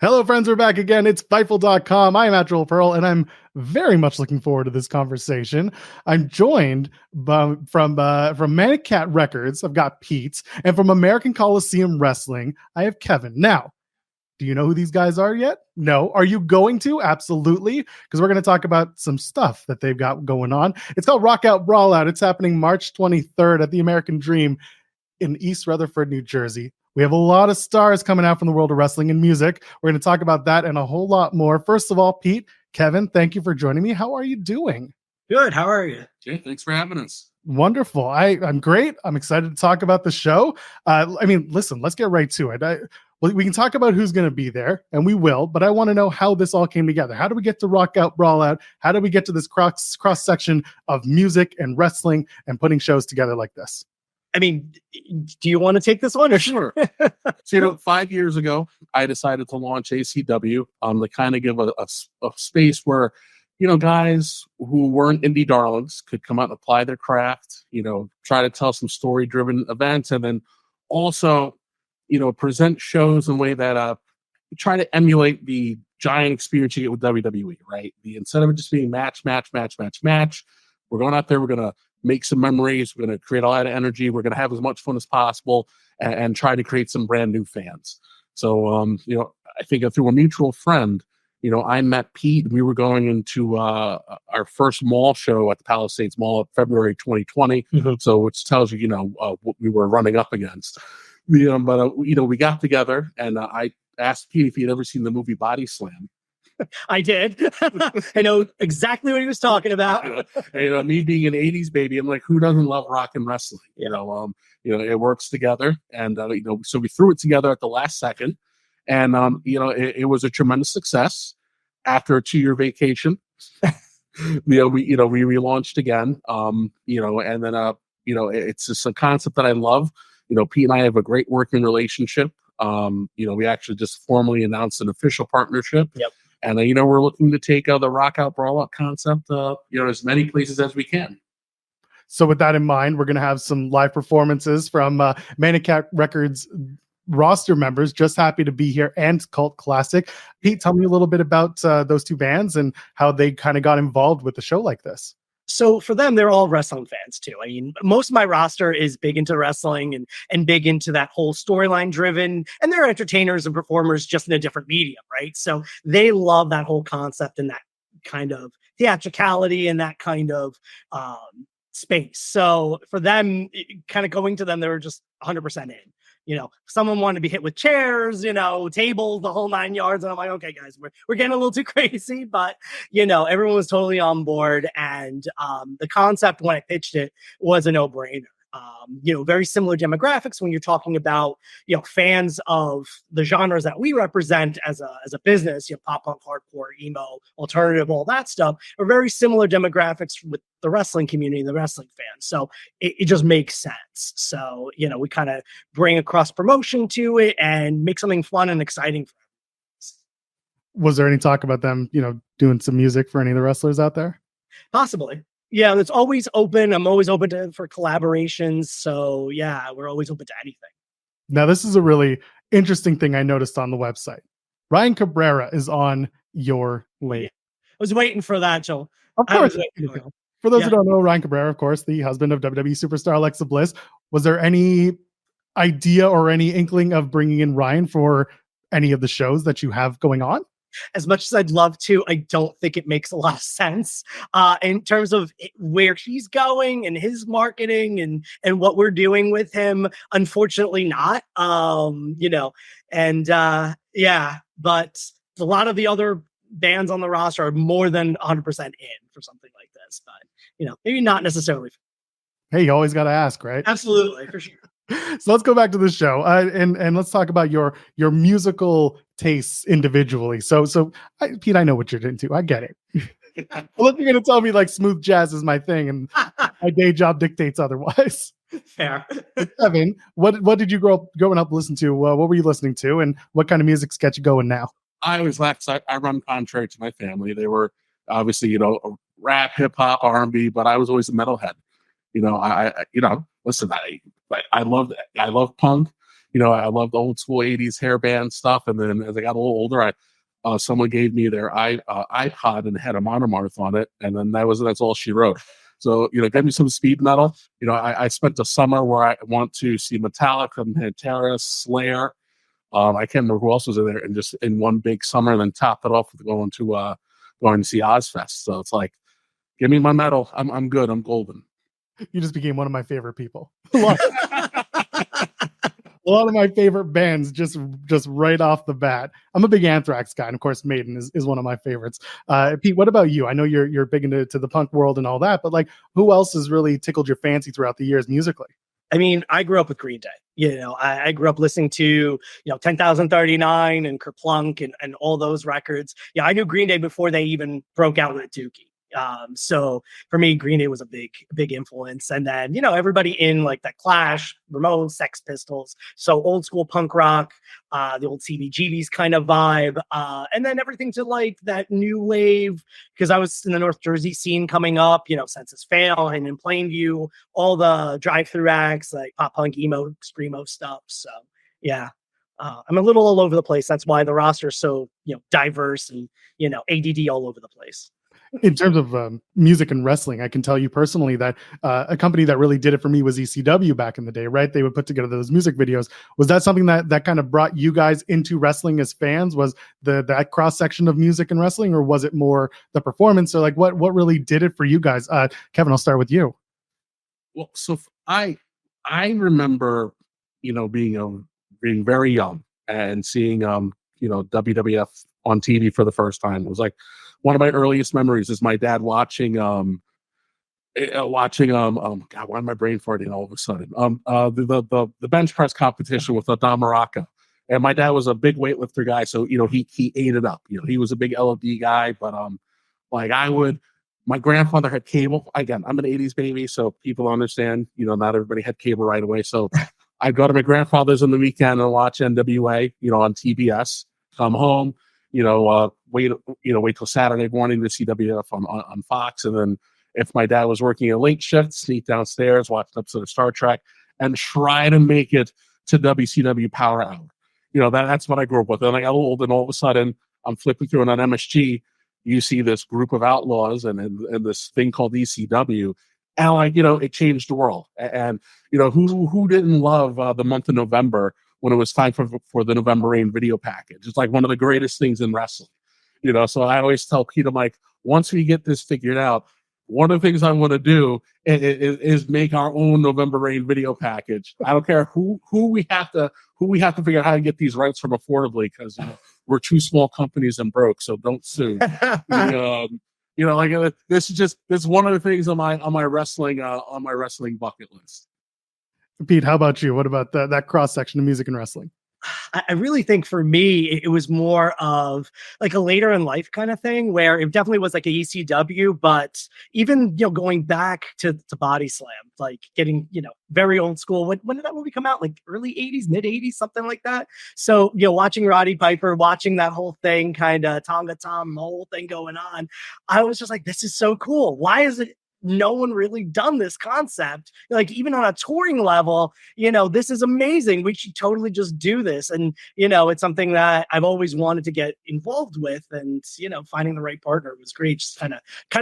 Hello, friends. We're back again. It's Fightful.com. I'm Actual Pearl, and I'm very much looking forward to this conversation. I'm joined from Manic Kat Records. I've got Pete, and from American Coliseum Wrestling, I have Kevin. Now, do you know who these guys are yet? No. Are you going to? Absolutely, because we're going to talk about some stuff that they've got going on. It's called Rock Out Brawl Out. It's happening March 23rd at the American Dream in East Rutherford, New Jersey. We have a lot of stars coming out from the world of wrestling and music. We're going to talk about that and a whole lot more. First of all, Pete, Kevin, thank you for joining me. How are you doing? Good. How are you? Jay, thanks for having us. Wonderful. I'm great. I'm excited to talk about the show. Listen, let's get right to it. We can talk about who's going to be there, and we will, but I want to know how this all came together. How do we get to Rock Out, Brawl Out? How do we get to this cross-section of music and wrestling and putting shows together like this? I mean, do you want to take this one or Sure. So, 5 years ago, I decided to launch ACW to kind of give a space where, guys who weren't indie darlings could come out and apply their craft, try to tell some story-driven events, and then also, present shows in a way that try to emulate the giant experience you get with WWE, right? Instead of it just being match, we're going out there, we're going to make some memories. We're going to create a lot of energy. We're going to have as much fun as possible and try to create some brand new fans. So, I think through a mutual friend, I met Pete. We were going into our first mall show at the Palisades Mall in February 2020. Mm-hmm. So, which tells you, what we were running up against. We got together and I asked Pete if he had ever seen the movie Body Slam. I did. I know exactly what he was talking about. Me being an 80s baby, I'm like, who doesn't love rock and wrestling? It works together. And, so we threw it together at the last second. And, it was a tremendous success. After a 2-year vacation, we relaunched again. And then, it's just a concept that I love. Pete and I have a great working relationship. We actually just formally announced an official partnership. Yep. And, we're looking to take the Rock Out Brawl Out concept, as many places as we can. So with that in mind, we're going to have some live performances from Manic Kat Records roster members. Just happy to be here, and Cult Classic. Pete, tell me a little bit about those two bands and how they kind of got involved with the show like this. So for them, they're all wrestling fans too. I mean, most of my roster is big into wrestling and big into that whole storyline driven, and they're entertainers and performers just in a different medium, right? So they love that whole concept and that kind of theatricality and that kind of space. So for them, kind of going to them, they were just 100% in. Someone wanted to be hit with chairs, tables, the whole 9 yards. And I'm like, okay, guys, we're getting a little too crazy, but, everyone was totally on board. And the concept when I pitched it was a no-brainer. Very similar demographics when you're talking about, fans of the genres that we represent as a business, pop punk, hardcore, emo, alternative, all that stuff are very similar demographics with the wrestling community, the wrestling fans. So it just makes sense. So, we kind of bring a cross promotion to it and make something fun and exciting for them. Was there any talk about them, doing some music for any of the wrestlers out there? Possibly. Yeah, it's always open. I'm always open for collaborations. So yeah, we're always open to anything. Now, this is a really interesting thing I noticed on the website. Ryan Cabrera is on your list. I was waiting for that, Joel. Of course. For those who don't know, Ryan Cabrera, of course, the husband of WWE superstar Alexa Bliss. Was there any idea or any inkling of bringing in Ryan for any of the shows that you have going on? As much as I'd love to, I don't think it makes a lot of sense in terms of where he's going and his marketing and what we're doing with him. Unfortunately not, but a lot of the other bands on the roster are more than 100% in for something like this, but maybe not necessarily. Hey, you always got to ask, right? Absolutely, for sure. So let's go back to the show and let's talk about your musical tastes individually. So Pete, I know what you're into. I get it. Unless you're going to tell me like smooth jazz is my thing and my day job dictates otherwise. Fair. Kevin, what did you growing up listen to? What were you listening to, and what kind of music's got you going now? I always laugh because I run contrary to my family. They were obviously rap, hip hop, R&B, but I was always a metalhead. Listen, I love punk. I loved old school 80s hairband stuff. And then as I got a little older, someone gave me their iPod and had a monomarth on it. And then that's all she wrote. So, get me some speed metal. I spent a summer where I want to see Metallica, Pantera, Slayer. I can't remember who else was in there, and just in one big summer, and then top it off with going to see Ozfest. So it's like, give me my metal. I'm good. I'm golden. You just became one of my favorite people. A lot of my favorite bands just right off the bat. I'm a big Anthrax guy, and of course Maiden is one of my favorites. Pete, what about you? I know you're big into the punk world and all that, but like, who else has really tickled your fancy throughout the years musically? I mean, I grew up with Green Day. I grew up listening to 10,039 and Kerplunk and all those records. Yeah, I knew Green Day before they even broke out with Dookie. So for me, Green Day was a big influence. And then, everybody in like that Clash, Ramones, Sex Pistols. So old school punk rock, the old CBGB's kind of vibe. And then everything to like that new wave, because I was in the North Jersey scene coming up, Census Fail and in Plainview, all the drive-through acts, like pop punk, emo, screamo stuff. So yeah. I'm a little all over the place. That's why the roster is so, diverse and, ADD all over the place. In terms of music and wrestling, I can tell you personally that a company that really did it for me was ECW back in the day, right? They would put together those music videos. Was that something that kind of brought you guys into wrestling as fans? Was that cross section of music and wrestling, or was it more the performance? Or like what really did it for you guys? Kevin, I'll start with you. Well, so I remember, being very young and seeing WWF on TV for the first time. It was like one of my earliest memories is my dad watching God, why am I brain farting all of a sudden? The bench press competition with Adam Morocco. And my dad was a big weightlifter guy, so he ate it up. He was a big LOD guy, but my grandfather had cable. Again, I'm an 80s baby, so people understand, not everybody had cable right away. So I'd go to my grandfather's on the weekend and watch NWA, on TBS, come home, wait till Saturday morning to see WWF on Fox. And then if my dad was working a late shift, sneak downstairs, watch an episode of Star Trek, and try to make it to WCW Power Hour. That's what I grew up with. And I got old, and all of a sudden I'm flipping through, and on MSG, you see this group of outlaws and this thing called ECW. And it changed the world. And who didn't love the month of November when it was time for the November Rain video package? It's like one of the greatest things in wrestling. So I always tell Pete, I'm like, once we get this figured out, one of the things I want to do is make our own November Rain video package. I don't care who we have to figure out how to get these rights from affordably, because we're two small companies and broke, so don't sue. This is one of the things on my wrestling bucket list. Pete, how about you? What about that cross section of music and wrestling? I really think for me, it was more of like a later in life kind of thing, where it definitely was like a ECW, but even, going back to Body Slam, like getting, very old school. When did that movie come out? Like early 80s, mid 80s, something like that. So, watching Roddy Piper, watching that whole thing, kind of Tonga Tom, the whole thing going on, I was just like, this is so cool. Why is it no one really done this concept, like even on a touring level? This is amazing. We should totally just do this. And it's something that I've always wanted to get involved with, and finding the right partner was great. Just kind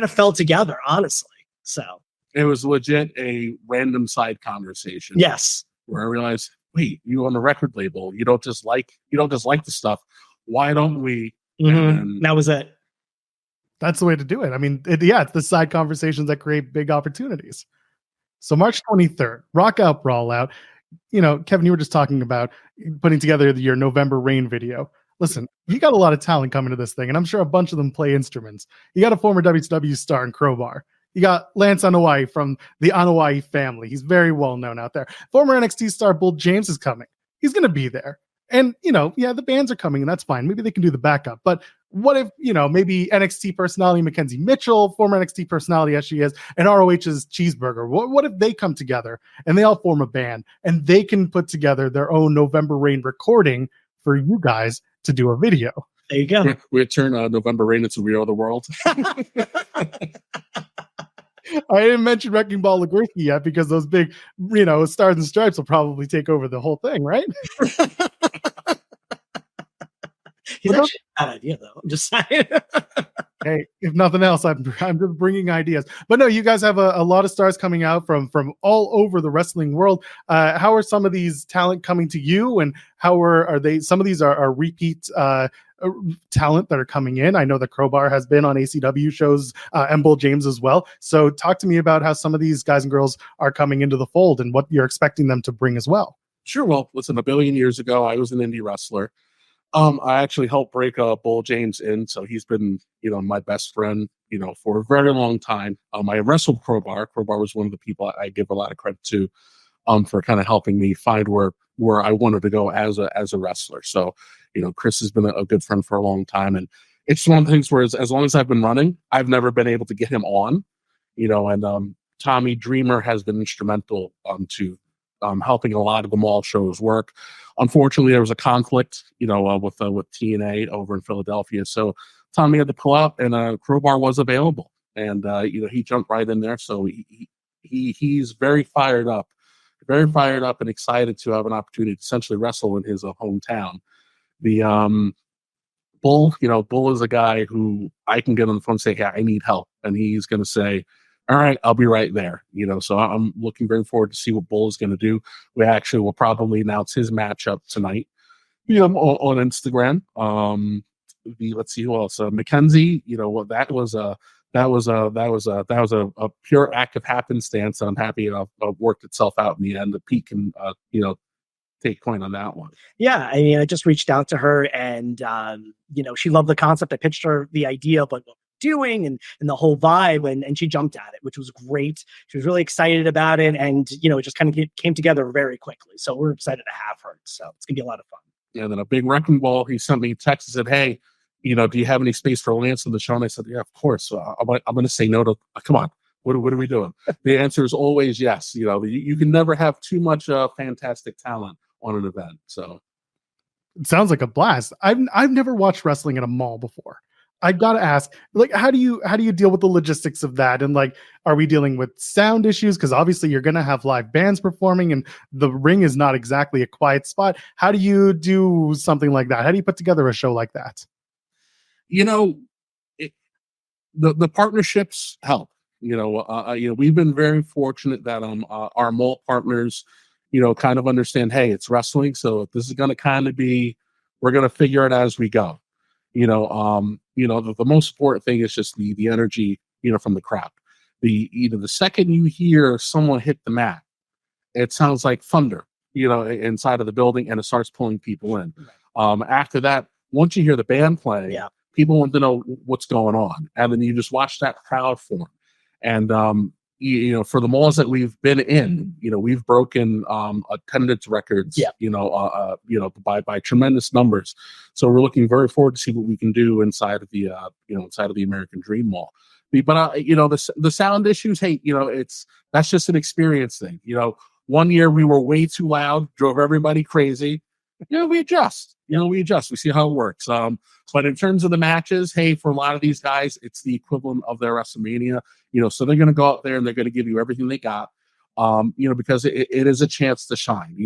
of fell together, honestly. So it was legit a random side conversation. Yes, where I realized, wait, you own a record label, you don't just like the stuff, why don't we? And that was it. That's the way to do it. I mean, it's the side conversations that create big opportunities. So March 23rd, Rock Out Brawl Out. Kevin, you were just talking about putting together your November Rain video. Listen, you got a lot of talent coming to this thing, and I'm sure a bunch of them play instruments. You got a former WCW star in Crowbar. You got Lance Anoa'i from the Anoa'i family. He's very well known out there. Former NXT star Bull James is coming. He's going to be there. And, the bands are coming, and that's fine. Maybe they can do the backup. But what if, maybe NXT personality Mackenzie Mitchell, former NXT personality as she is, and ROH's Cheeseburger, what if they come together and they all form a band, and they can put together their own November Rain recording for you guys to do a video? There you go. We turn November Rain into We Are the World. I didn't mention Wrecking Ball Lagurki yet because those big, stars and stripes will probably take over the whole thing, right? He's actually a bad idea, though. I'm just saying. Hey, if nothing else, I'm just bringing ideas. But no, you guys have a lot of stars coming out from all over the wrestling world. How are some of these talent coming to you, and how are they? Some of these are repeat talent that are coming in. I know the Crowbar has been on ACW shows, and Bull James as well. So talk to me about how some of these guys and girls are coming into the fold and what you're expecting them to bring as well. Sure. Well, listen, a billion years ago, I was an indie wrestler. I actually helped break Bull James in, so he's been, my best friend, for a very long time. I wrestled Crowbar. Crowbar was one of the people I give a lot of credit to, for kind of helping me find where I wanted to go as a wrestler. So, Chris has been a good friend for a long time, and it's one of the things where as long as I've been running, I've never been able to get him on, and Tommy Dreamer has been instrumental to helping a lot of the mall shows work. Unfortunately, there was a conflict, with TNA over in Philadelphia. So Tommy had to pull out, and Crowbar was available, and he jumped right in there. So he's very fired up, and excited to have an opportunity to essentially wrestle in his hometown. The Bull is a guy who I can get on the phone and say, "Hey, I need help," and he's going to say, "All right, I'll be right there." So I'm looking very forward to see what Bull is going to do. We actually will probably announce his matchup tonight, on Instagram. Let's see who else. Mackenzie. That was a pure act of happenstance. I'm happy it worked itself out in the end. That Pete can take point on that one. Yeah, I mean, I just reached out to her, and she loved the concept. I pitched her the idea, but doing and the whole vibe, and she jumped at it, which was great. She was really excited about it, and it just kind of came together very quickly. So we're excited to have her. So it's gonna be a lot of fun. Yeah, and then a big wrecking ball. He sent me a text and said, "Hey, do you have any space for Lance on the show?" And I said, "Yeah, of course." I'm going to say no to. Come on, what are we doing? The answer is always yes. You can never have too much fantastic talent on an event. So it sounds like a blast. I've never watched wrestling at a mall before. I gotta ask, how do you deal with the logistics of that? And are we dealing with sound issues? Because obviously you're gonna have live bands performing, and the ring is not exactly a quiet spot. How do you do something like that? How do you put together a show like that? The partnerships help. We've been very fortunate that our mall partners, kind of understand. Hey, it's wrestling, so this is going to kind of be. We're going to figure it as we go. The most important thing is just the energy, from the crowd. The second you hear someone hit the mat, it sounds like thunder, inside of the building, and it starts pulling people in. After that, once you hear the band playing, people want to know what's going on, and then you just watch that crowd form. And for the malls that we've been in, we've broken attendance records, by tremendous numbers. So we're looking very forward to see what we can do inside of the American Dream Mall. But the sound issues, hey, that's just an experience thing. One year we were way too loud, drove everybody crazy. We adjust. We see how it works. But in terms of the matches, hey, for a lot of these guys, it's the equivalent of their WrestleMania. So they're going to go out there and they're going to give you everything they got. Because it is a chance to shine.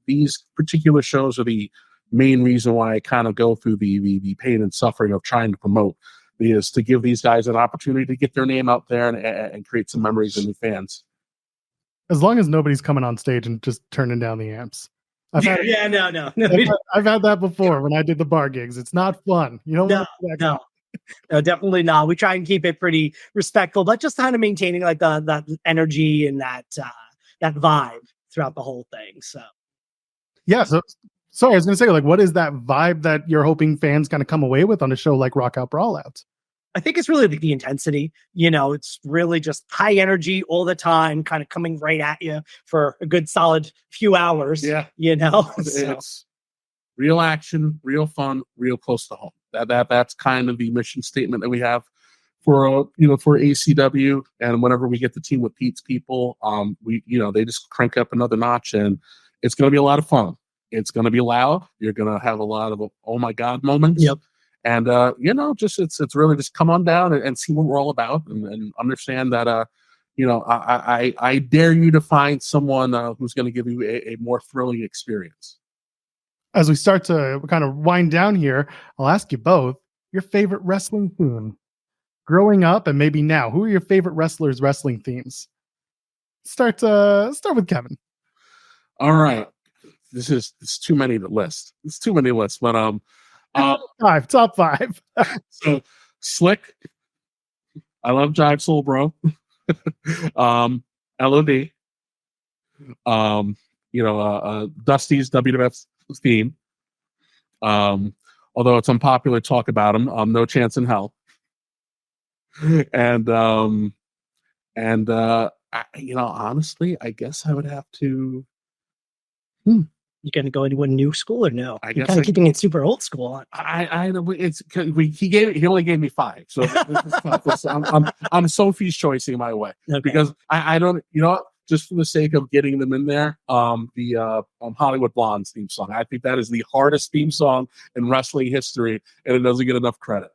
These particular shows are the main reason why I kind of go through the pain and suffering of trying to promote, is to give these guys an opportunity to get their name out there and create some memories and new fans. As long as nobody's coming on stage and just turning down the amps. No. I've had that before when I did the bar gigs. It's not fun. You don't want to no. No, definitely not. We try and keep it pretty respectful, but just kind of maintaining that energy and that vibe throughout the whole thing. So yeah. So sorry, I was going to say, what is that vibe that you're hoping fans kind of come away with on a show like Rock Out Brawl Out? I think it's really the intensity. It's really just high energy all the time, kind of coming right at you for a good solid few hours. Yeah. It's real action, real fun, real close to home. That's kind of the mission statement that we have for ACW. And whenever we get the team with Pete's people, they just crank up another notch, and it's going to be a lot of fun. It's going to be loud. You're going to have a lot of oh my god moments. Yep. And just it's really just come on down and see what we're all about, and understand that I dare you to find someone who's going to give you a more thrilling experience. As we start to kind of wind down here, I'll ask you both your favorite wrestling theme growing up and maybe now. Who are your favorite wrestlers' wrestling themes? Start with Kevin. All right, it's too many to list. It's too many lists, but top five. So Slick, I love Jive Soul Bro. LOD, Dusty's WWF theme. Although it's unpopular to talk about him, No Chance in Hell. And honestly, I guess I would have to. You gonna go into a new school or no? I You're guess kind of keeping it super old school. I it's he only gave me 5, so I'm Sophie's choicing my way, because I don't, just for the sake of getting them in there. The Hollywood Blondes theme song, I think that is the hardest theme song in wrestling history, and it doesn't get enough credit.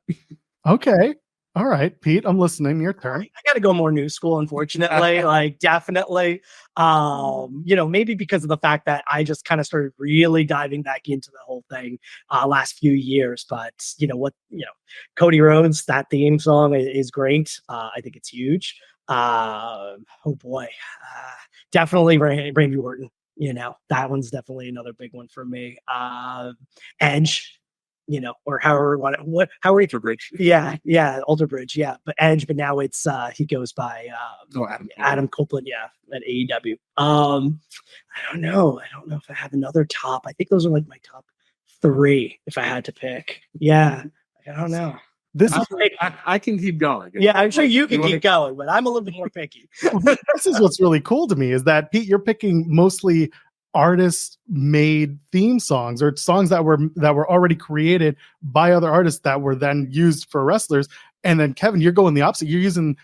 Okay. All right, Pete, I'm listening. Your turn. I got to go more new school, unfortunately. Definitely. Maybe because of the fact that I just kind of started really diving back into the whole thing last few years. But Cody Rhodes, that theme song is great. I think it's huge. Oh boy, definitely Randy Orton. That one's definitely another big one for me. Edge. Or however Alter Bridge. Yeah, Alter Bridge, yeah. But Edge, but now it's he goes by Adam Copeland, at AEW. I don't know. I don't know if I have another top. I think those are like my top 3 if I had to pick. Yeah. I don't know. I can keep going. Yeah, I'm sure you can keep going, but I'm a little bit more picky. This is what's really cool to me, is that, Pete, you're picking mostly artist made theme songs, or songs that were already created by other artists that were then used for wrestlers. And then Kevin, you're going the opposite. You're using,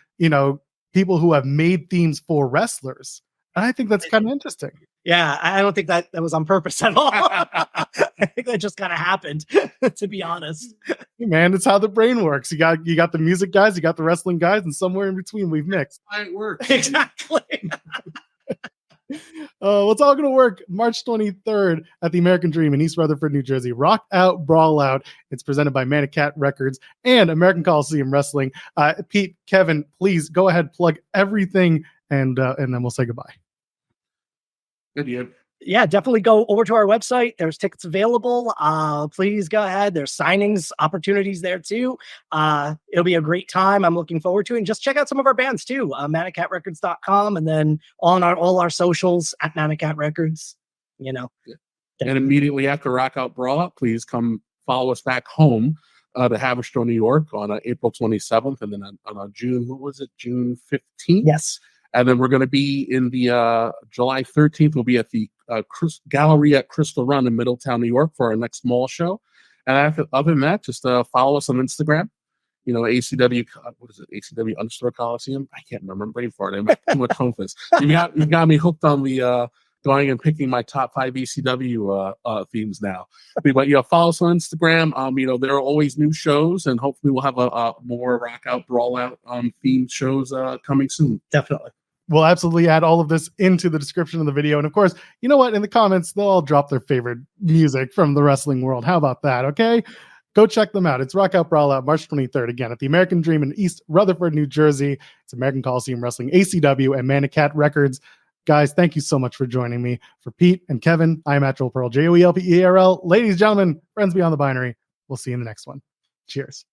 people who have made themes for wrestlers. And I think that's kind of interesting. Yeah, I don't think that was on purpose at all. I think that just kind of happened, to be honest. Hey man, it's how the brain works. You got the music guys, you got the wrestling guys, and somewhere in between we've mixed. It works. Exactly. It's all going to work March 23rd at the American Dream in East Rutherford, New Jersey. Rock Out Brawl Out. It's presented by Manic Kat Records and American Coliseum Wrestling. Pete, Kevin, please go ahead, plug everything, and then we'll say goodbye. Good deal. Yeah, definitely go over to our website. There's tickets available. Please go ahead. There's signings opportunities there too. It'll be a great time. I'm looking forward to it. And just check out some of our bands too. ManicKatRecords.com, and then on all our socials at Manic Kat Records. And immediately after Rock Out Brawl Out, please come follow us back home to Haverstraw, New York on April 27th, and then on June 15th? Yes. And then we're going to be in the July 13th. We'll be at the Gallery at Crystal Run in Middletown, New York for our next mall show. And other than that, just follow us on Instagram. ACW, what is it? ACW _ Coliseum? I can't remember. I'm brain farting. I'm too much focus. You got me hooked on the going and picking my top 5 ACW themes now. But follow us on Instagram. There are always new shows, and hopefully we'll have a more Rock Out Brawl Out themed shows coming soon. Definitely. We'll absolutely add all of this into the description of the video. And of course, you know what? In the comments, they'll all drop their favorite music from the wrestling world. How about that? Okay. Go check them out. It's Rock Out Brawl Out, March 23rd, again at the American Dream in East Rutherford, New Jersey. It's American Coliseum Wrestling, ACW, and Manic Kat Records. Guys, thank you so much for joining me. For Pete and Kevin, I'm at Joel Pearl, JOELPERL. Ladies, gentlemen, friends beyond the binary, we'll see you in the next one. Cheers.